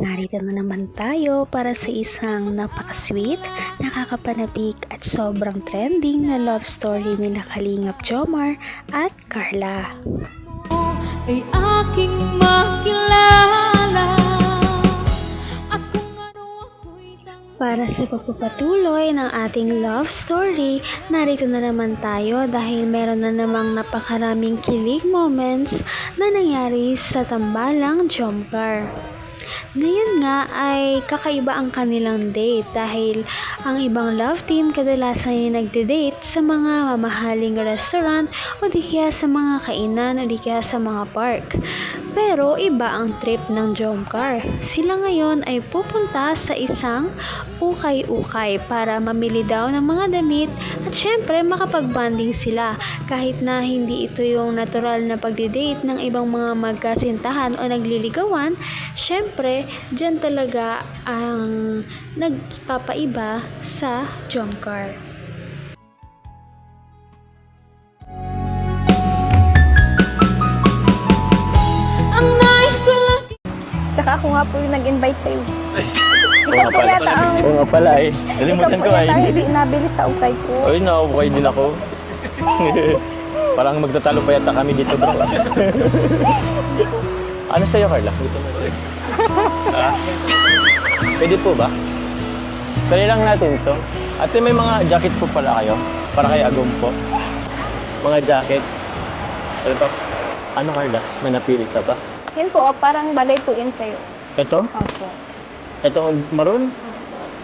narito na naman tayo para sa isang napaka-sweet, nakakapanabik at sobrang trending na love story nila Kalingap Jomar at Carla. Ay aking makilala at kung ano ako'y Para sa pagpapatuloy ng ating love story, narito na naman tayo dahil meron na namang napakaraming kilig moments na nangyari sa tambalang Jomcar. Ngayon nga ay kakaiba ang kanilang date dahil ang ibang love team kadalasan ay nagde-date sa mga mamahaling restaurant o di kaya sa mga kainan o di kaya sa mga park. Pero iba ang trip ng Jomcar. Sila ngayon ay pupunta sa isang ukay-ukay para mamili daw ng mga damit at syempre makapag-bonding sila kahit na hindi ito yung natural na pagde-date ng ibang mga magkasintahan o nagliligawan. Syempre, dyan talaga ang nagpapaiba sa Jomcar. ang nais ko lang. Tsaka ako nga po yung nag-invite sa'yo. Oo Ikaw nga po pala. yata ang... Oo nga pala eh. Ikaw Nalimutan po ko yata ang ay. hindi nabili sa ukay ko. Ay, nakabukay din ako. Parang magtatalo pa yata kami dito, bro. Ano sa'yo, Carla? Gusto mo ito? Ah? Pwede po ba? Try lang natin to. Ate, may mga jacket po pala kayo? Para kay Agum po. Mga jacket. Ano pa? Ano, Carla? May napili ka pa? Yun po, parang bagay po yun sa'yo. Ito? Opo. Ito, maroon?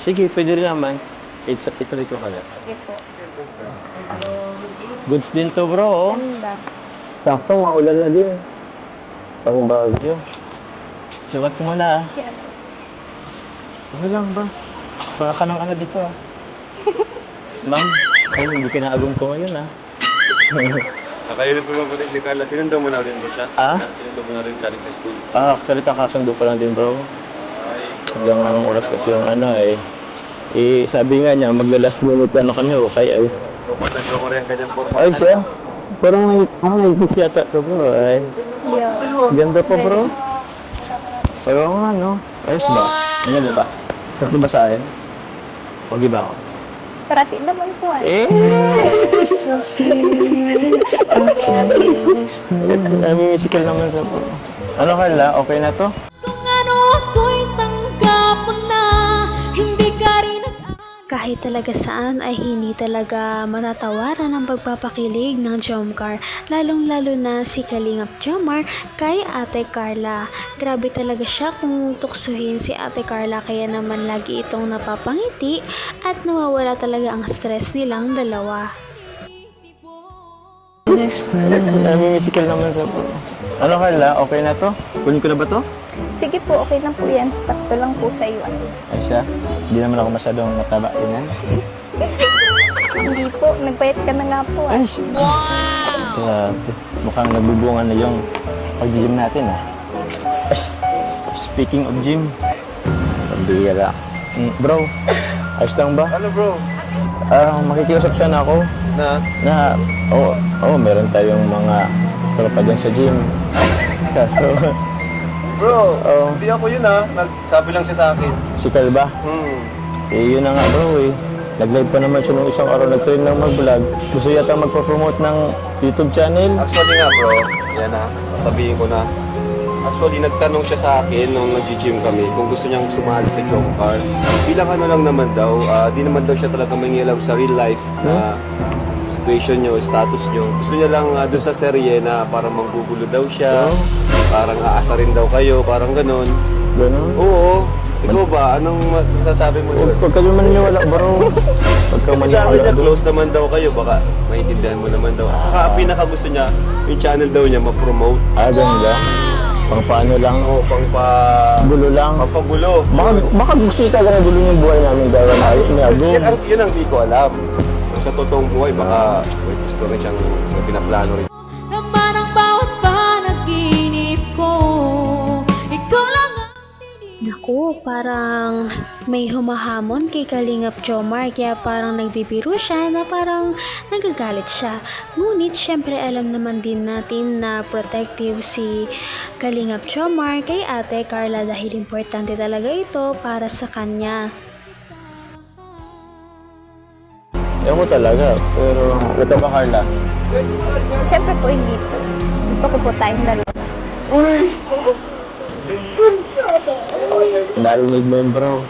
Sige, pwede rin naman. Ituloy ko ka na. Sige po. Goods din to, bro. Oh. Ganda. Sakto, maulan na din. Pang bagyo. Sukat ko muna ah. Yan. Okay lang ba? Baka ka ng ano dito ah. Ma'am, ay hindi kinaagong ko ngayon ah. Nakailip ko ba si Carla? Sinundo mo na rin dito? Ah? Sinundo mo na rin galing sa school? Ah, actually kasundo pa lang din bro. Hanggang anong oras kasi yung ano eh. Eh, sabi nga niya, magla-last minute ano kami okay ay. Matagyo ko rin kanyang forma. Ay siya, parang may gusto yata to bro ay. Yeah. Ganda pa bro. Pero nga no, ayos ba? Ano ba? Sakto ba sa akin? Huwag ba ako? Parati naman po ay. Eh! Musical naman sa po. Ano Carla, okay na to? Kung ano ako'y tanggap mo na, hindi ka rin Kahit talaga saan ay hindi talaga matatawaran ang pagpapakilig ng Jomcar, lalong-lalo na si Kalingap Jomar kay Ate Carla. Grabe talaga siya kung tuksuhin si Ate Carla, kaya naman lagi itong napapangiti at nawawala talaga ang stress nilang dalawa. Musical naman sa po. Ano Carla, okay na to? Kunin ko na ba to? Sige po, okay lang po yan. Sakto lang po sa iyo. Ay siya, hindi naman ako masyadong mataba yan. Hindi po, nagpayat ka na nga po. Ay, grabe. Mukhang nagbubunga na yung pag-gym natin ah. Ay, speaking of gym, pambihira. Bro, ayos lang ba? Ano bro? Makikiusap sana ako Na? meron tayong mga tropa dyan sa gym. Kaso, Bro, Oo. hindi ako yun Nagsabi lang siya sa akin. si Kalba, yun na nga bro eh. Nag-live pa naman siya nung isang araw, nag-train lang mag-vlog. Gusto yata magpa-promote ng YouTube channel. Actually nga bro, yan sabihin ko na. Actually, nagtanong siya sa akin nung nag-gym kami kung gusto niyang sumali sa Jomcar. Bilang ano lang naman daw, di naman daw siya talaga mangialam sa real life na situation niyo, status niyo. Gusto niya lang doon sa serye na parang manggugulo daw siya, parang aasarin daw kayo, parang ganun. Ganun. Oo. Ikaw ba? Anong masasabi mo doon? Huwag ka naman maniwala bro. Huwag ka Kasi sabi niya, maniwala doon. close naman daw kayo, baka maintindihan mo naman daw. Saka pinaka gusto niya, yung channel daw niya ma-promote. Ganda. Pang paano lang. Oo, Gulo lang. pampagulo. Baka gusto niya talaga gulo yung buhay namin dahil na ayos niya. Yun ang di ko alam. Sa totoong buhay, baka may gusto rin siyang may pinaplano rin. naman ang bawat panaginip ko. Ikaw lang ang Naku, Naku, parang may humahamon kay Kalingap Jomar kaya parang nagbibiro siya na parang nagagalit siya. Ngunit syempre alam naman din natin na protective si Kalingap Jomar kay Ate Carla dahil importante talaga ito para sa kanya. Ewan ko talaga, pero ito ba Carla? Siyempre po, hindi po. Gusto ko po tayong dalawa. Narinig mo yun, bro.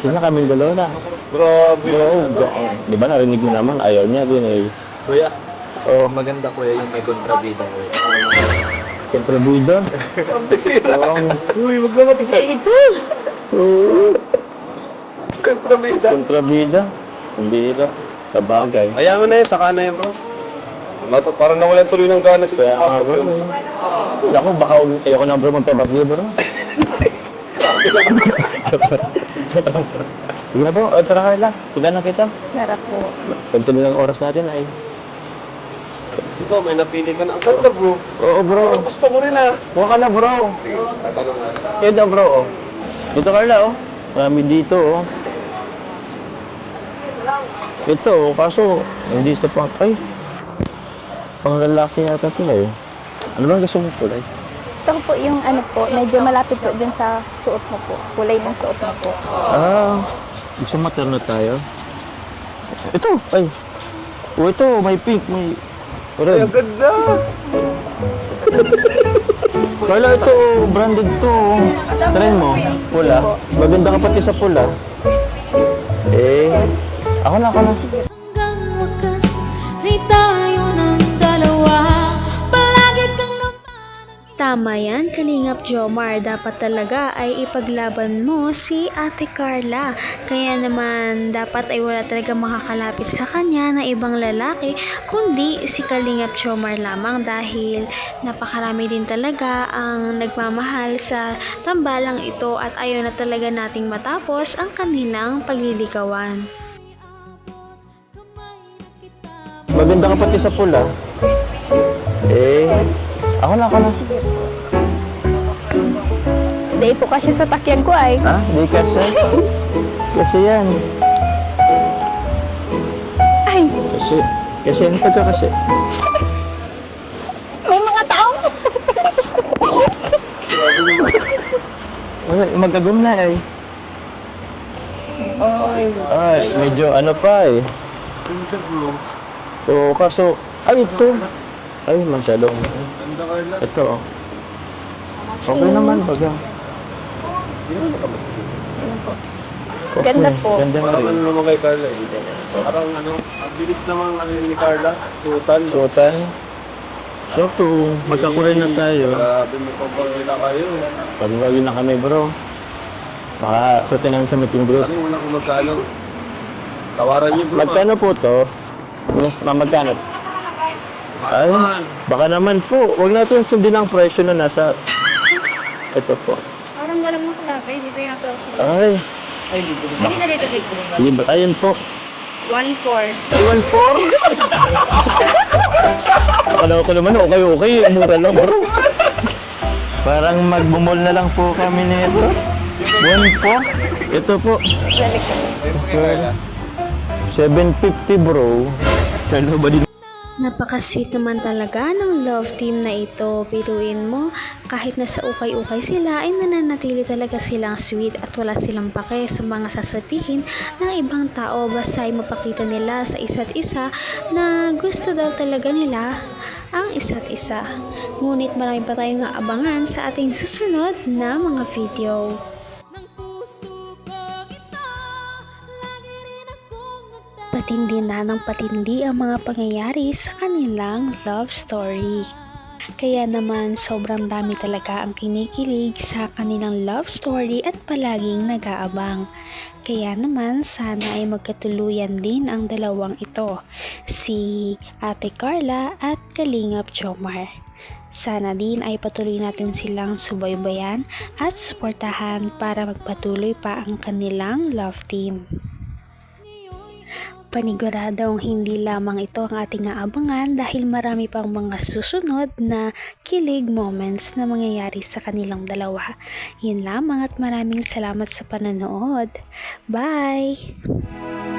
Sila kaming dalawa na. Bro, di ba narinig mo naman? Ayaw niya din eh. Kuya, Oh, maganda kuya yung may kontrabida kuya. kontrabida. Uy, maglamati ka ito! Kontrabida. Kontrabida. Hindi ito. Sabagay. Ayaw mo na yun, saka na yun bro. Parang nawalan tuloy ng gana si Kaya nga bro. Ako, baka ayoko na bro magpabagyo bro. Sige na bro, tara Carla. Tugan na kita. Nara po. Pagtuloy ng oras natin ay. Sito, may napili ka na. Ang ganda bro. Oo bro. Gusto ko rin ah. Huwag ka na bro. Sige, tatanong na. Ito bro oh. Dito Carla oh. Marami dito oh. Ito oh, kaso hindi sa pang... Ay! Pang lalaki yata ito eh. Ano ba gusto mong kulay? Gusto ko po yung ano po, medyo malapit po dyan sa suot mo po. Kulay ng suot mo po. Ah, gusto materno tayo? Ito! Ay! Oh, ito, may pink, may... Red. Ang ganda! Carla, ito, branded to. Try mo, pula. Maganda ka pati sa pula. Eh, ako na. Hanggang wakas ay tayo ng dalawa. Palagi kang Tama yan, Kalingap Jomar. Dapat talaga ay ipaglaban mo si Ate Carla. Kaya naman, dapat ay wala talaga makakalapit sa kanya na ibang lalaki, kundi si Kalingap Jomar lamang dahil napakarami din talaga ang nagmamahal sa tambalang ito at ayaw na talaga nating matapos ang kanilang paglilikawan. Maganda ka pati sa pula. Eh, ako na. Hindi po kasi sa takyan ko ay. Ha? Di kasi. Kasi yan. Ay, Kasi ano pagka kasi? may mga tao! Magkagum na eh. Ay, medyo ano pa eh. So, kaso, ay ito. Ay, masyadong. Ito. Okay naman, baga. Ganda po. Ganda nga Parang rin. ano naman kay Carla eh. Parang ano, ang bilis naman ano ni Carla. Sutan. Suotan. So, magkakulay na tayo. Grabe, may pabagay na kayo. Pag-vlogin na kami, bro. Baka suotin namin sa meeting group. Ano yung wala kung magkano? Tawaran niyo bro. Magkano po to? Mas magkano? Ay, baka naman po. Huwag natin sundin ang presyo na nasa... Ito po. Parang walang makalapay. Dito yung ako. Ay, Hindi na dito dito. libre. Ayun po. 1/4. Ayun po. Akala ko naman, okay. Mura lang, bro. Parang magbumol na lang po kami nito. 1 po. Ito po. 750 bro. Kano ba din? Napaka-sweet naman talaga ng love team na ito. Piruin mo, kahit nasa ukay-ukay sila ay nananatili talaga silang sweet at wala silang pake sa mga sasabihin ng ibang tao basta ay mapakita nila sa isa't isa na gusto daw talaga nila ang isa't isa. Ngunit marami pa tayong aabangan sa ating susunod na mga video. ng puso ko kita. Lagi rin akong Patindi na ng patindi ang mga pangyayari sa kanilang love story. Kaya naman sobrang dami talaga ang kinikilig sa kanilang love story at palaging nag-aabang. Kaya naman sana ay magkatuluyan din ang dalawang ito, si Ate Carla at Kalingap Jomar. Sana din ay patuloy natin silang subaybayan at suportahan para magpatuloy pa ang kanilang love team. Paniguradong hindi lamang ito ang ating aabangan dahil marami pang mga susunod na kilig moments na mangyayari sa kanilang dalawa. Yun lamang at maraming salamat sa pananood. Bye!